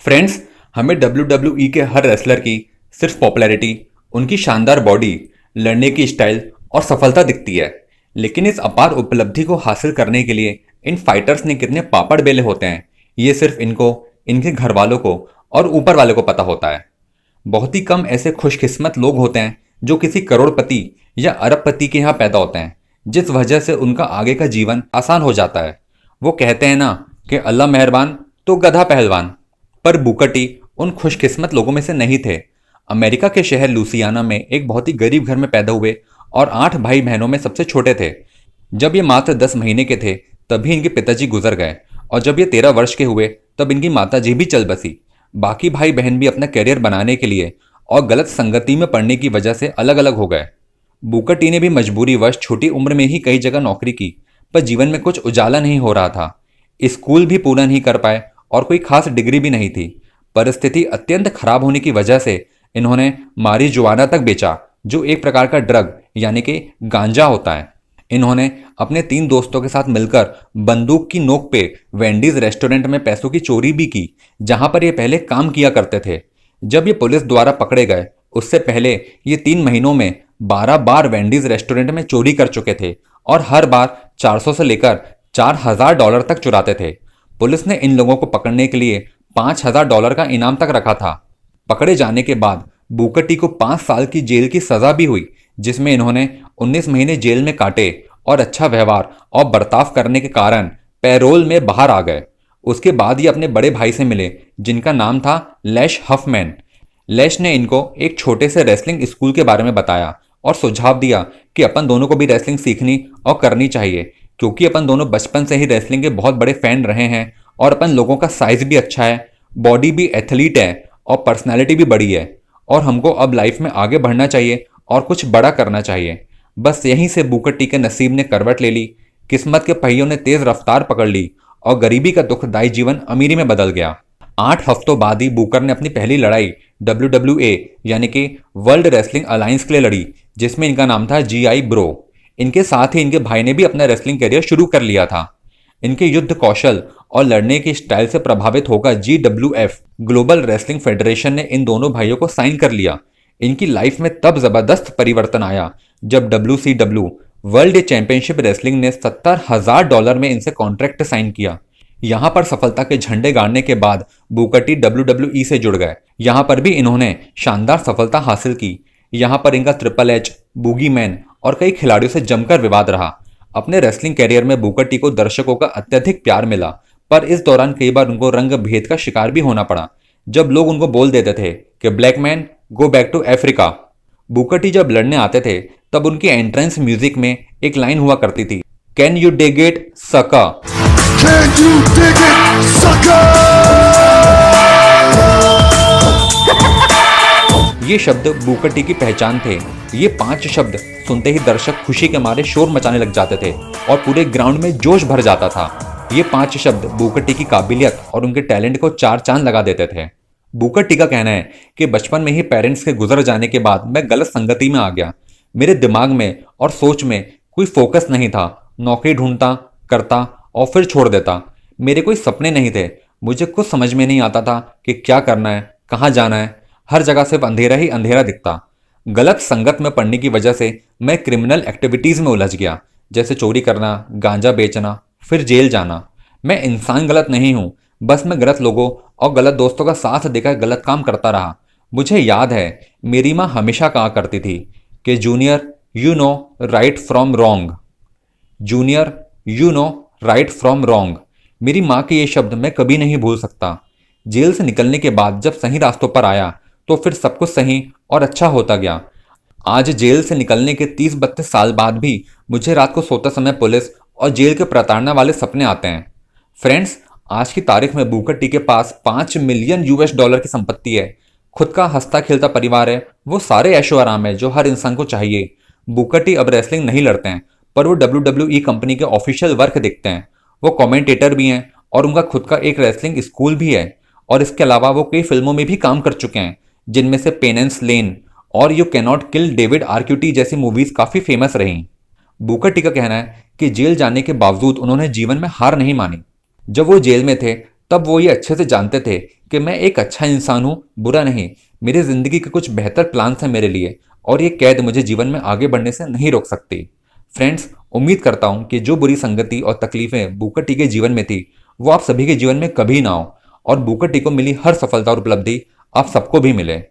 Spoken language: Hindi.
फ्रेंड्स, हमें WWE के हर रेसलर की सिर्फ पॉपुलैरिटी, उनकी शानदार बॉडी, लड़ने की स्टाइल और सफलता दिखती है। लेकिन इस अपार उपलब्धि को हासिल करने के लिए इन फाइटर्स ने कितने पापड़ बेले होते हैं, ये सिर्फ इनको, इनके घर वालों को और ऊपर वाले को पता होता है। बहुत ही कम ऐसे खुशकिस्मत लोग होते हैं जो किसी करोड़पति या अरबपति के यहाँ पैदा होते हैं, जिस वजह से उनका आगे का जीवन आसान हो जाता है। वो कहते हैं ना कि अल्लाह मेहरबान तो गधा पहलवान। पर बुकर टी उन खुशकिस्मत लोगों में से नहीं थे। अमेरिका के शहर लुसियाना में एक बहुत ही गरीब घर में पैदा हुए और 8 भाई बहनों में सबसे छोटे थे। जब ये मात्र 10 महीने के थे तभी इनके पिताजी गुजर गए और जब ये 13 वर्ष के हुए तब इनकी माताजी भी चल बसी। बाकी भाई बहन भी अपना करियर बनाने के लिए और गलत संगति में पड़ने की वजह से अलग अलग हो गए। बुकर टी ने भी मजबूरीवश छोटी उम्र में ही कई जगह नौकरी की, पर जीवन में कुछ उजाला नहीं हो रहा था। स्कूल भी पूरा नहीं कर पाए और कोई खास डिग्री भी नहीं थी। परिस्थिति अत्यंत खराब होने की वजह से इन्होंने मारिजुआना तक बेचा, जो एक प्रकार का ड्रग यानी कि गांजा होता है। इन्होंने अपने 3 दोस्तों के साथ मिलकर बंदूक की नोक पे वेंडीज रेस्टोरेंट में पैसों की चोरी भी की, जहां पर ये पहले काम किया करते थे। जब ये पुलिस द्वारा पकड़े गए उससे पहले ये 3 महीनों में 12 बार वेंडीज रेस्टोरेंट में चोरी कर चुके थे और हर बार 400 से लेकर $4000 तक चुराते थे। पुलिस ने इन लोगों को पकड़ने के लिए $5000 का इनाम तक रखा था। पकड़े जाने के बाद बुकर टी को 5 साल की जेल की सजा भी हुई, जिसमें इन्होंने 19 महीने जेल में काटे और अच्छा व्यवहार और बर्ताव करने के कारण पैरोल में बाहर आ गए। उसके बाद ये अपने बड़े भाई से मिले, जिनका नाम था लैश हफमैन। लैश ने इनको एक छोटे से रेसलिंग स्कूल के बारे में बताया और सुझाव दिया कि अपन दोनों को भी रेसलिंग सीखनी और करनी चाहिए, क्योंकि अपन दोनों बचपन से ही रेसलिंग के बहुत बड़े फैन रहे हैं और अपन लोगों का साइज भी अच्छा है, बॉडी भी एथलीट है और पर्सनैलिटी भी बड़ी है, और हमको अब लाइफ में आगे बढ़ना चाहिए और कुछ बड़ा करना चाहिए। बस यहीं से बुकर टी के नसीब ने करवट ले ली। किस्मत के पहियों ने तेज रफ्तार पकड़ ली और गरीबी का दुखदायी जीवन अमीरी में बदल गया। 8 हफ्तों बाद ही बुकर ने अपनी पहली लड़ाई WWE यानी कि वर्ल्ड रेसलिंग अलायंस के लिए लड़ी, जिसमें इनका नाम था GI ब्रो। इनके साथ ही इनके भाई ने भी अपना रेसलिंग करियर शुरू कर लिया था। इनके युद्ध कौशल और लड़ने की स्टाइल से प्रभावित होकर GWF ग्लोबल रेसलिंग फेडरेशन ने इन दोनों भाइयों को साइन कर लिया। इनकी लाइफ में तब जबरदस्त परिवर्तन आया जब WCW वर्ल्ड चैंपियनशिप रेसलिंग ने $70,000 में इनसे कॉन्ट्रैक्ट साइन किया। यहां पर सफलता के झंडे गाड़ने के बाद बुकर टी WWE से जुड़ गए। यहां पर भी इन्होंने शानदार सफलता हासिल की। यहां पर इनका ट्रिपल एच, बूगी मैन और कई खिलाड़ियों से जमकर विवाद रहा। अपने रेसलिंग कैरियर में बुकर टी को दर्शकों का अत्यधिक प्यार मिला, पर इस दौरान कई बार उनको रंग भेद का शिकार भी होना पड़ा, जब लोग उनको बोल देते थे कि black man go back to Africa. Booker T जब लड़ने आते थे तब उनकी एंट्रेंस म्यूजिक में एक लाइन हुआ करती थी, कैन यू डिग इट सका। Can you dig it, sucker? ये शब्द बुकर टी की पहचान थे। ये 5 शब्द सुनते ही दर्शक खुशी के मारे शोर मचाने लग जाते थे और पूरे ग्राउंड में जोश भर जाता था। ये 5 शब्द बुकर टी की काबिलियत और उनके टैलेंट को 4 चांद लगा देते थे। बुकर टी का कहना है कि बचपन में ही पेरेंट्स के गुजर जाने के बाद मैं गलत संगति में आ गया। मेरे दिमाग में और सोच में कोई फोकस नहीं था। नौकरी ढूंढता, करता और फिर छोड़ देता। मेरे कोई सपने नहीं थे। मुझे कुछ समझ में नहीं आता था कि क्या करना है, कहाँ जाना है। हर जगह सिर्फ अंधेरा ही अंधेरा दिखता। गलत संगत में पड़ने की वजह से मैं क्रिमिनल एक्टिविटीज़ में उलझ गया, जैसे चोरी करना, गांजा बेचना, फिर जेल जाना। मैं इंसान गलत नहीं हूँ, बस मैं गलत लोगों और गलत दोस्तों का साथ देकर गलत काम करता रहा। मुझे याद है मेरी माँ हमेशा कहा करती थी कि junior you know right from wrong. Junior you know right from wrong. मेरी माँ के ये शब्द मैं कभी नहीं भूल सकता। जेल से निकलने के बाद जब सही रास्तों पर आया तो फिर सब कुछ सही और अच्छा होता गया। आज जेल से निकलने के 30-32 साल बाद भी मुझे रात को सोते समय पुलिस और जेल के प्रताड़ना वाले सपने आते हैं। फ्रेंड्स, आज की तारीख में बुकर टी के पास $5 मिलियन की संपत्ति है। खुद का हंसता खेलता परिवार है। वो सारे ऐशो आराम है जो हर इंसान को चाहिए। बुकर टी अब रेसलिंग नहीं लड़ते हैं, पर वो WWE कंपनी के ऑफिशियल वर्क देखते हैं। वो कमेंटेटर भी हैं और उनका खुद का एक रेसलिंग स्कूल भी है। और इसके अलावा वो कई फिल्मों में भी काम कर चुके हैं, जिनमें से पेन एंड स्लेन और यू कैनॉट किल डेविड आर्क्यूटी जैसी मूवीज काफ़ी फेमस रहीं। बुकर टी का कहना है कि जेल जाने के बावजूद उन्होंने जीवन में हार नहीं मानी। जब वो जेल में थे तब वो ये अच्छे से जानते थे कि मैं एक अच्छा इंसान हूँ, बुरा नहीं। मेरी ज़िंदगी के कुछ बेहतर प्लान्स हैं मेरे लिए, और ये कैद मुझे जीवन में आगे बढ़ने से नहीं रोक सकती। फ्रेंड्स, उम्मीद करता हूँ कि जो बुरी संगति और तकलीफें बुकर टी के जीवन में थी, वो आप सभी के जीवन में कभी ना हो, और बुकर टी को मिली हर सफलता और उपलब्धि आप सबको भी मिले।